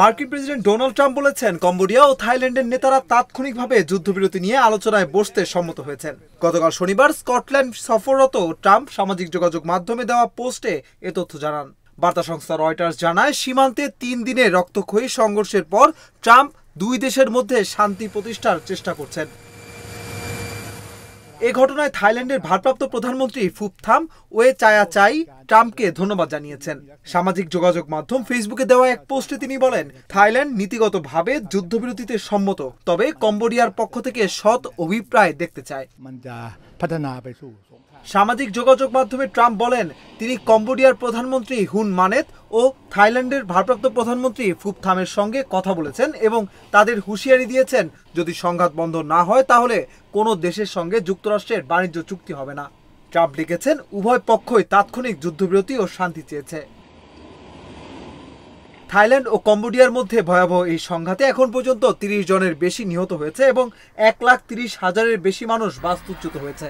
মার্কিন president Donald Trump বলেছেন, Cambodia ও থাইল্যান্ডের নেতারা তাৎক্ষণিকভাবে যুদ্ধবিরতি নিয়ে আলোচনায় বসতে সম্মত হয়েছেন। গতকাল শনিবার স্কটল্যান্ড সফররত ট্রাম্প সামাজিক যোগাযোগ মাধ্যমে দেওয়া পোস্টে এ তথ্য জানান। বার্তা সংস্থা রয়টার্স জানায়, সীমান্তে ৩ দিনের রক্তক্ষয়ী সংঘর্ষের পর ট্রাম্প দুই দেশের মধ্যে শান্তি প্রতিষ্ঠার চেষ্টা করছেন। এ ঘটনায় থাইল্যান্ডের ভারপ্রাপ্ত প্রধানমন্ত্রী ফুপথাম ওয়েচায়াচাই ট্রাম্পকে ধন্যবাদ জানিয়েছেন। সামাজিক যোগাযোগ মাধ্যম ফেসবুকে দেওয়া এক পোস্টে তিনি বলেন, থাইল্যান্ড নীতিগতভাবে যুদ্ধবিরতিতে সম্মত, তবে কম্বোডিয়ার পক্ষ থেকে সৎ অভিপ্রায় দেখতে চায়। সামাজিক যোগাযোগ মাধ্যমে ট্রাম্প বলেন, তিনি কম্বোডিয়ার প্রধানমন্ত্রী হুন মানেত ও থাইল্যান্ডের ভারপ্রাপ্ত প্রধানমন্ত্রী ফুপথামের সঙ্গে কথা বলেছেন এবং তাদের হুঁশিয়ারি দিয়েছেন, যদি সংঘাত বন্ধ না হয় তাহলে কোনো দেশের সঙ্গে যুক্তরাষ্ট্রের বাণিজ্য চুক্তি হবে না। ট্রাম্প লিখেছেন, উভয় পক্ষই তাৎক্ষণিক যুদ্ধবিরতি ও শান্তি চেয়েছে। থাইল্যান্ড ও কম্বোডিয়ার মধ্যে ভয়াবহ এই সংঘাতে এখন পর্যন্ত ৩০ জনের বেশি নিহত হয়েছে এবং ১,৩০,০০০-এর বেশি মানুষ বাস্তুচ্যুত হয়েছে।